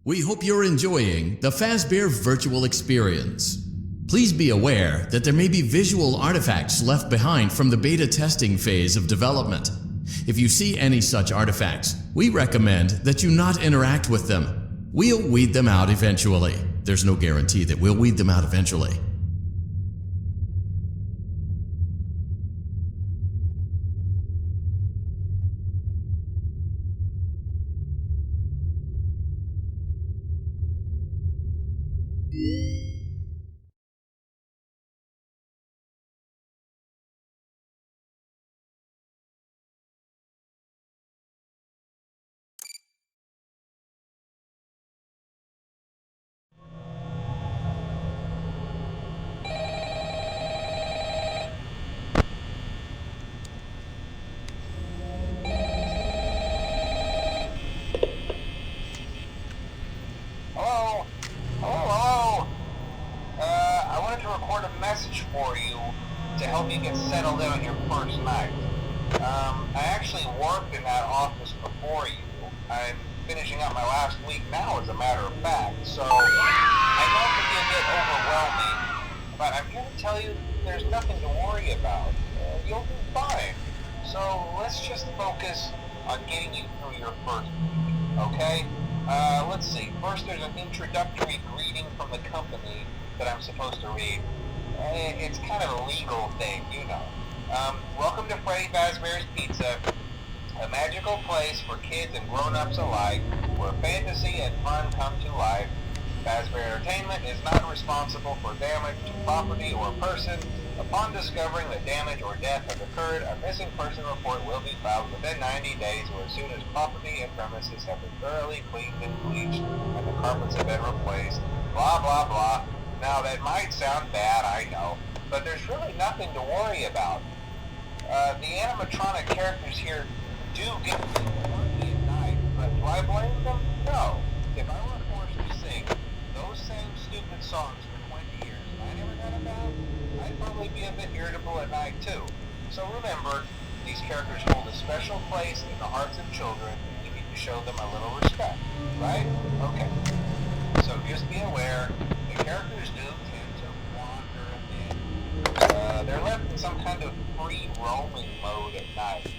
We hope you're enjoying the Fazbear virtual experience. Please be aware that there may be visual artifacts left behind from the beta testing phase of development. If you see any such artifacts, we recommend that you not interact with them. We'll weed them out eventually. There's no guarantee that we'll weed them out eventually. For you to help you get settled in on your first night. I actually worked in that office before you. I'm finishing up my last week now, as a matter of fact, so I know it can be a bit overwhelming, but I'm here to tell you there's nothing to worry about. You'll be fine. So let's just focus on getting you through your first week, okay? Let's see. First, there's an introductory greeting from the company that I'm supposed to read. It's kind of a legal thing, you know. Welcome to Fazbear's Pizza, a magical place for kids and grown-ups alike, where fantasy and fun come to life. Fazbear Entertainment is not responsible for damage to property or person. Upon discovering that damage or death has occurred, a missing person report will be filed within 90 days or as soon as property and premises have been thoroughly cleaned and bleached and the carpets have been replaced. Blah, blah, blah. Now, that might sound bad, I know, but there's really nothing to worry about. The animatronic characters here do get to be quirky at night, but do I blame them? No. If I were forced to sing those same stupid songs for 20 years and I never got about, I'd probably be a bit irritable at night, too. So remember, these characters hold a special place in the hearts of children, and you need to show them a little respect, right? Okay. So just be aware, the characters do tend to wander a bit. They're left in some kind of free roaming mode at night.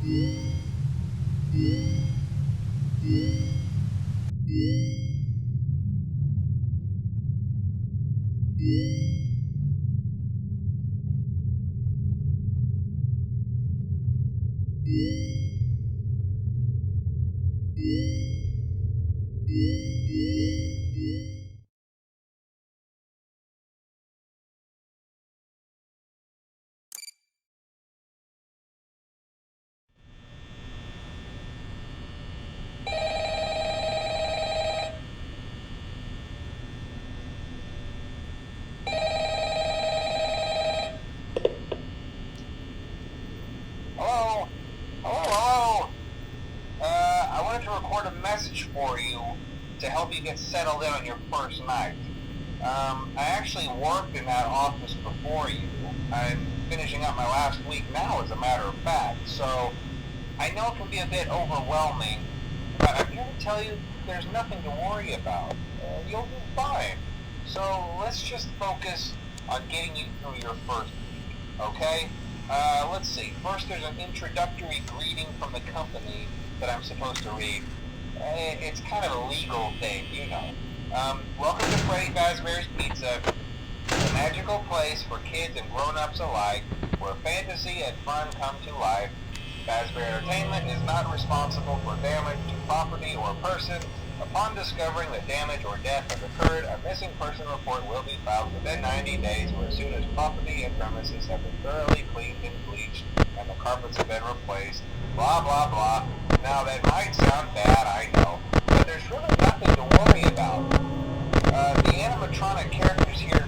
Hello? Hello? I wanted to record a message for you to help you get settled in on your first night. I actually worked in that office before you. I'm finishing up my last week now, as a matter of fact, so I know it can be a bit overwhelming, but I'm here to tell you there's nothing to worry about. You'll do fine. So let's just focus on getting you through your first week, okay? Let's see. First, there's an introductory greeting from the company that I'm supposed to read. It's kind of a legal thing, you know. Welcome to Freddys Fazbear's Pizza, a magical place for kids and grown-ups alike, where fantasy and fun come to life. Fazbear Entertainment is not responsible for damage to property or person. Upon discovering that damage or death has occurred, a missing person report will be filed within 90 days or as soon as property and premises have been thoroughly cleaned and bleached and the carpets have been replaced. Blah, blah, blah. Now, that might sound bad, I know, but there's really nothing to worry about. The animatronic characters here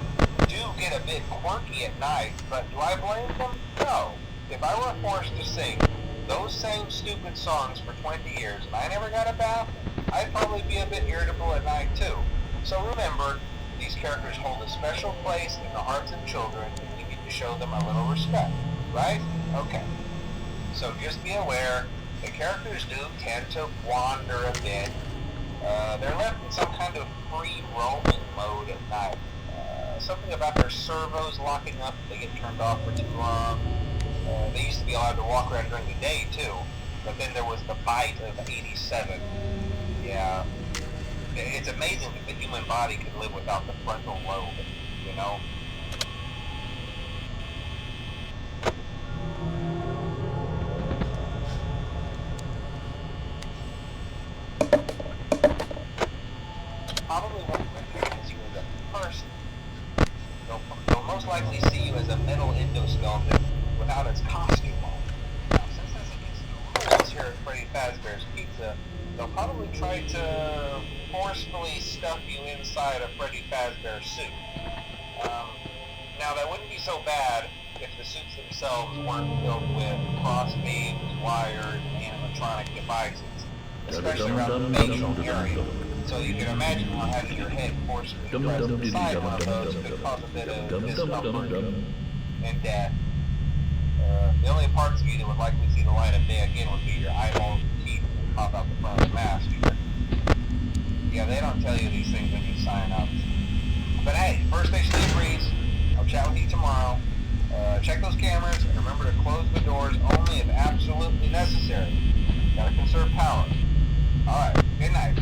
do get a bit quirky at night, but do I blame them? No. If I were forced to sing those same stupid songs for 20 years and I never got a bath, I'd probably be a bit irritable at night too. So remember, these characters hold a special place in the hearts of children and we need to show them a little respect, right? Okay. So just be aware, the characters do tend to wander a bit. They're left in some kind of free roaming mode at night. Something about their servos locking up if they get turned off for too long. They used to be allowed to walk around during the day too, but then there was the bite of 87. Yeah, it's amazing that the human body can live without the frontal lobe, you know? Probably won't recognize you as a person. They'll most likely see you as a metal endoskeleton without its costume on. Now, since that's against the rules here at Freddys Fazbear's Pizza, they'll probably try to forcefully stuff you inside a Freddys Fazbear suit. Now, that wouldn't be so bad if the suits themselves weren't filled with cross-beams, wires, and animatronic devices, especially around the facial area. So you can imagine how having your head forcefully pressed inside one of those could cause a bit of discomfort and death. The only parts of you that would likely see the light of day again would be your eyeballs and teeth that pop out the front of the mask. Yeah, they don't tell you these things when you sign up. But hey, first station agrees. I'll chat with you tomorrow. Check those cameras and remember to close the doors only if absolutely necessary. Gotta conserve power. Alright, good night.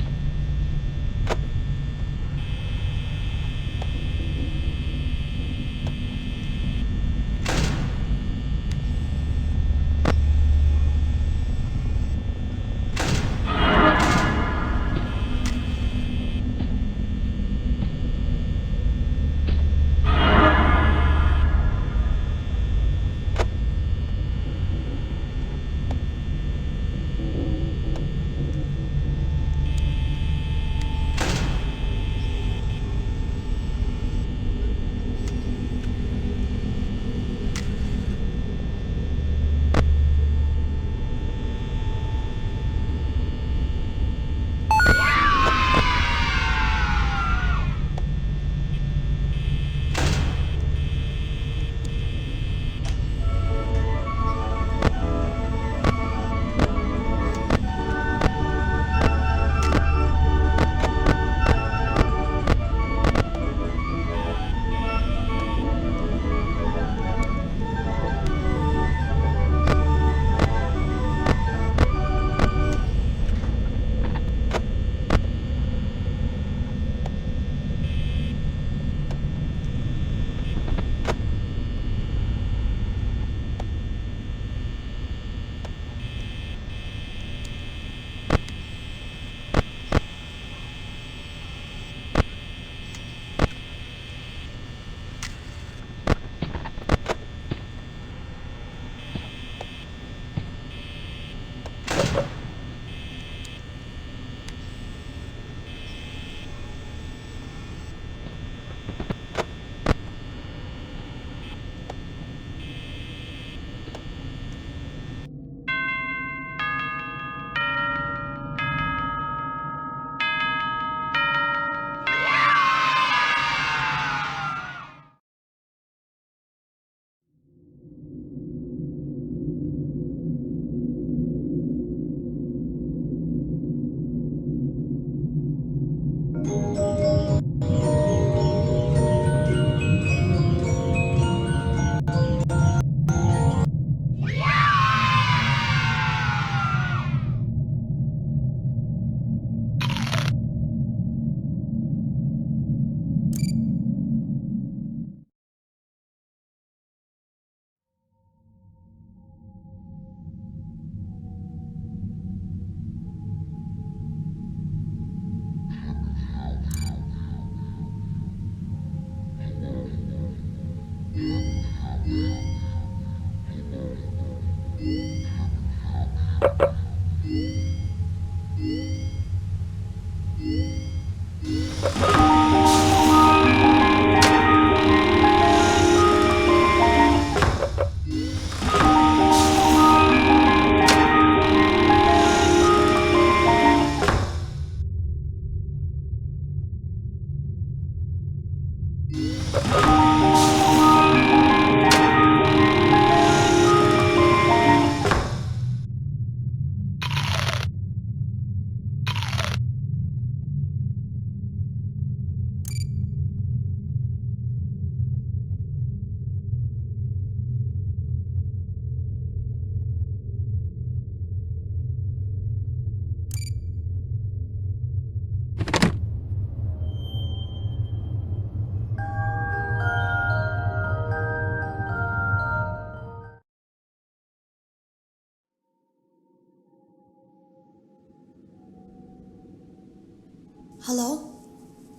Hello?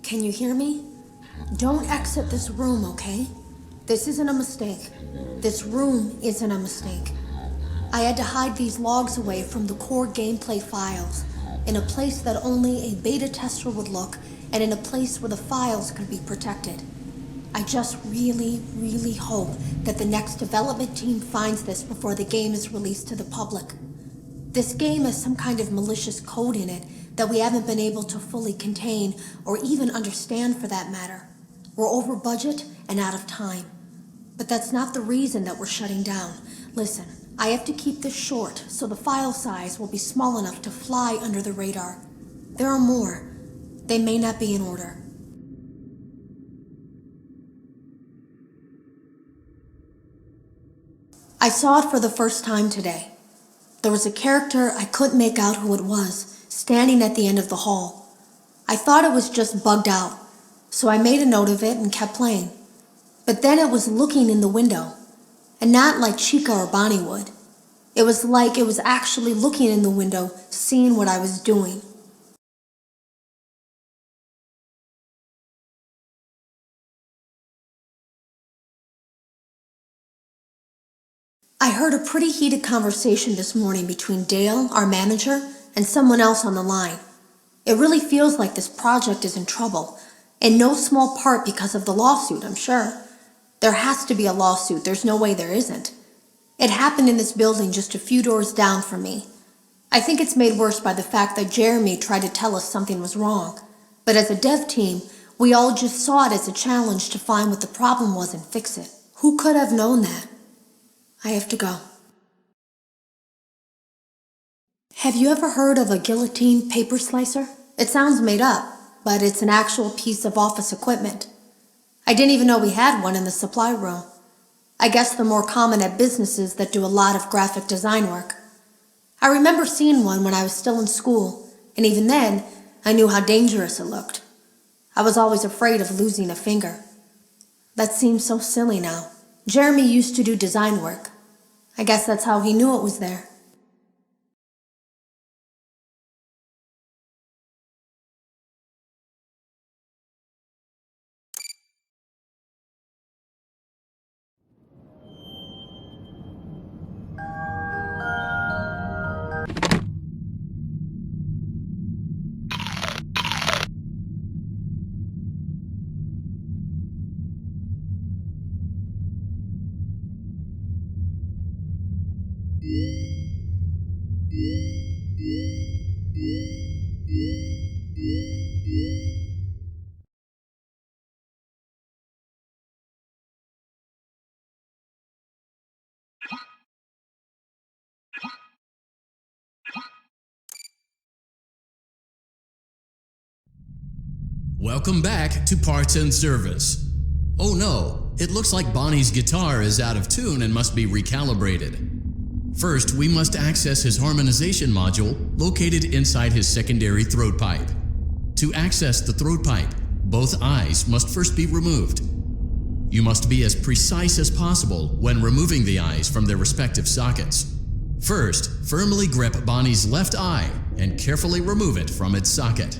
Can you hear me? Don't exit this room, okay? This isn't a mistake. This room isn't a mistake. I had to hide these logs away from the core gameplay files, in a place that only a beta tester would look, and in a place where the files could be protected. I just really, really hope that the next development team finds this before the game is released to the public. This game has some kind of malicious code in it that we haven't been able to fully contain or even understand for that matter. We're over budget and out of time. But that's not the reason that we're shutting down. Listen, I have to keep this short so the file size will be small enough to fly under the radar. There are more. They may not be in order. I saw it for the first time today. There was a character I couldn't make out who it was, standing at the end of the hall. I thought it was just bugged out, so I made a note of it and kept playing. But then it was looking in the window, and not like Chica or Bonnie would. It was like it was actually looking in the window, seeing what I was doing. I heard a pretty heated conversation this morning between Dale, our manager, and someone else on the line. It really feels like this project is in trouble, in no small part because of the lawsuit, I'm sure. There has to be a lawsuit, there's no way there isn't. It happened in this building just a few doors down from me. I think it's made worse by the fact that Jeremy tried to tell us something was wrong. But as a dev team, we all just saw it as a challenge to find what the problem was and fix it. Who could have known that? I have to go. Have you ever heard of a guillotine paper slicer? It sounds made up, but it's an actual piece of office equipment. I didn't even know we had one in the supply room. I guess they're more common at businesses that do a lot of graphic design work. I remember seeing one when I was still in school, and even then, I knew how dangerous it looked. I was always afraid of losing a finger. That seems so silly now. Jeremy used to do design work. I guess that's how he knew it was there. Welcome back to Parts and Service. Oh no, it looks like Bonnie's guitar is out of tune and must be recalibrated. First, we must access his harmonization module located inside his secondary throat pipe. To access the throat pipe, both eyes must first be removed. You must be as precise as possible when removing the eyes from their respective sockets. First, firmly grip Bonnie's left eye and carefully remove it from its socket.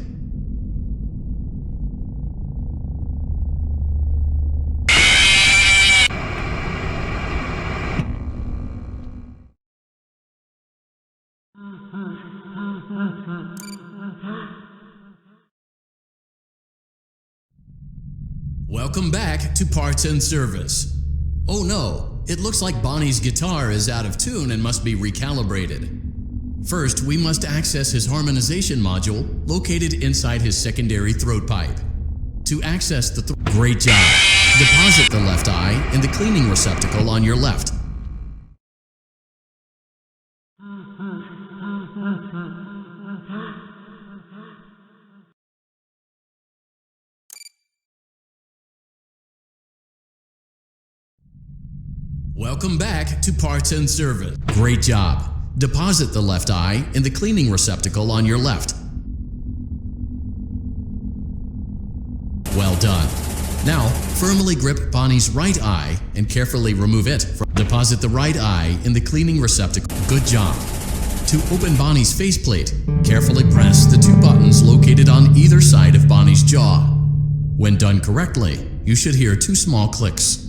Welcome back to Parts and Service. Oh no, it looks like Bonnie's guitar is out of tune and must be recalibrated. First, we must access his harmonization module located inside his secondary throat pipe. To access the great job! Deposit the left eye in the cleaning receptacle on your left. Welcome back to Parts and Service. Great job! Deposit the left eye in the cleaning receptacle on your left. Well done. Now, firmly grip Bonnie's right eye and carefully remove it. Deposit the right eye in the cleaning receptacle. Good job. To open Bonnie's faceplate, carefully press the two buttons located on either side of Bonnie's jaw. When done correctly, you should hear two small clicks.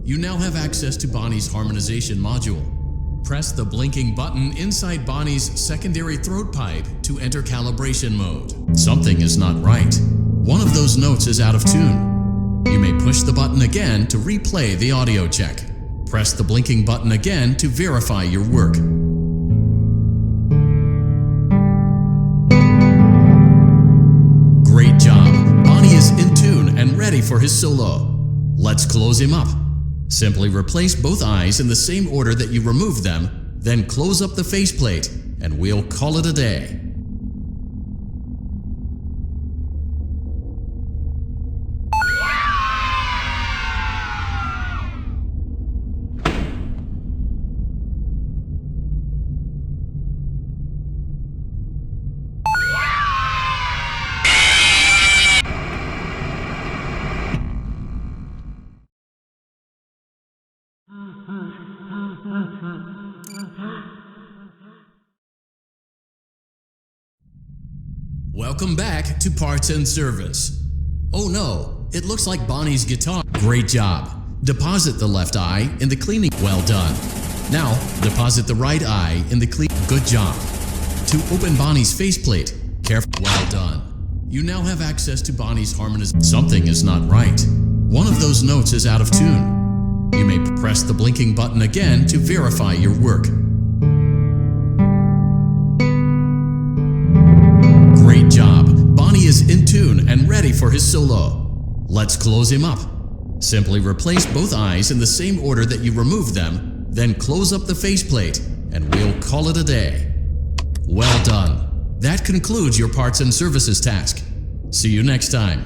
You now have access to Bonnie's harmonization module. Press the blinking button inside Bonnie's secondary throat pipe to enter calibration mode. Something is not right. One of those notes is out of tune. You may push the button again to replay the audio check. Press the blinking button again to verify your work. Great job! Bonnie is in tune and ready for his solo. Let's close him up. Simply replace both eyes in the same order that you removed them, then close up the faceplate, and we'll call it a day. Welcome back to Parts and Service. Oh no, it looks like Bonnie's guitar. Great job. Deposit the left eye in the cleaning. Well done. Now, deposit the right eye in the clean. Good job. To open Bonnie's faceplate, careful. Well done. You now have access to Bonnie's harmonization. Something is not right. One of those notes is out of tune. You may press the blinking button again to verify your work. Great job! Bonnie is in tune and ready for his solo. Let's close him up. Simply replace both eyes in the same order that you removed them, then close up the faceplate, and we'll call it a day. Well done! That concludes your Parts and Services task. See you next time.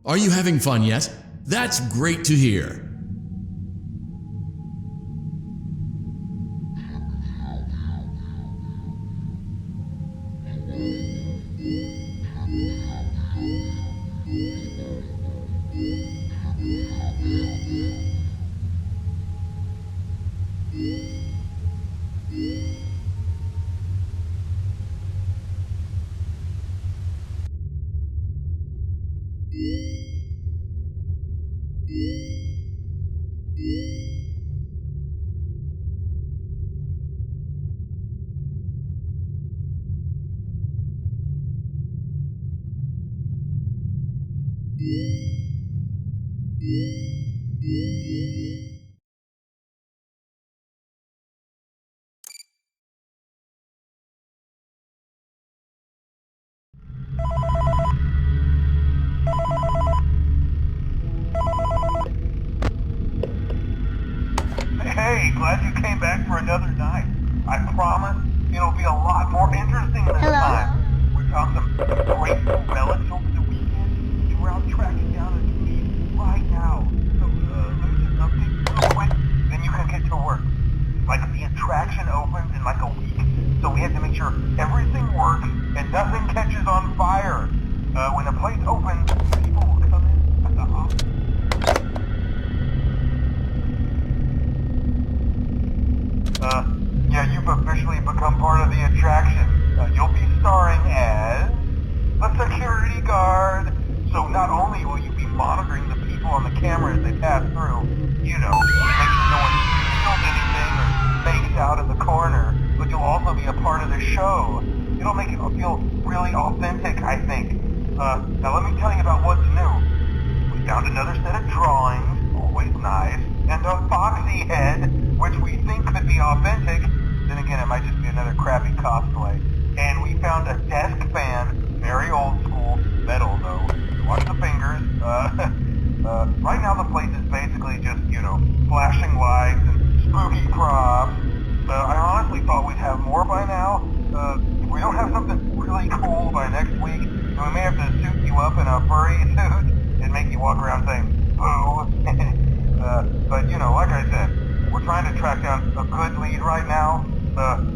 Are you having fun yet? That's great to hear. Hey, glad you came back for another night. I promise it'll be a lot more interesting this Hello? time. We found some grateful relics over the weekend, and we're out tracking down a lead right now. So, let me just update you real quick, then you can get to work. Like, the attraction opens in like a week, so we have to make sure everything works and nothing catches on fire. When the place opens, people will come in at the office. Yeah, you've officially become part of the attraction. You'll be starring as a security guard. So not only will you be monitoring the people on the camera as they pass through, you know, make sure no one steals anything or fakes out in the corner, but you'll also be a part of the show. It'll make it feel really authentic, I think. Now let me tell you about what's new. We found another set of drawings, always nice, and a foxy head, which we think could be authentic. Then again, it might just be another crappy cosplay. And we found a desk fan, very old school, metal though. Watch the fingers. Right now the place is basically just, you know, flashing lights and spooky props. I honestly thought we'd have more by now. If we don't have something really cool by next week, then we may have to suit you up in a furry suit and make you walk around saying, boo. But, you know, like I said, we're trying to track down a good lead right now.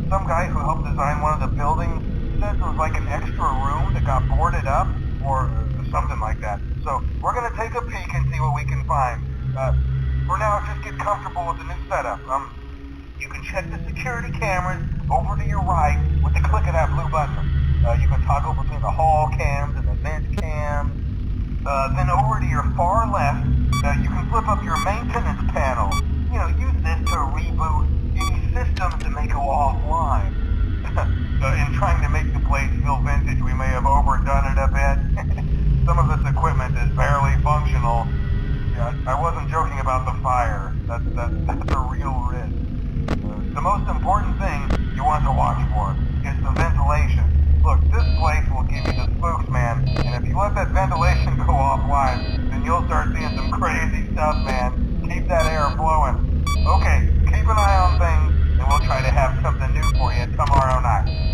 Some guy who helped design one of the buildings says there was like an extra room that got boarded up, or something like that. So we're gonna take a peek and see what we can find. For now, just get comfortable with the new setup. You can check the security cameras over to your right with the click of that blue button. You can toggle between the hall cams and the vent cams. Then over to your far left, you can flip up your maintenance panel. You know, use this to reboot any systems that may go offline. In trying to make the place feel vintage, we may have overdone it a bit. Some of this equipment is barely functional. Yeah, I wasn't joking about the fire. That's a real risk. The most important thing you want to watch for is the ventilation. Look, this place will give you the spooks, man, and if you let that ventilation go offline, then you'll start seeing some crazy stuff, man. Keep that air flowing. Okay, keep an eye on things, and we'll try to have something new for you tomorrow night.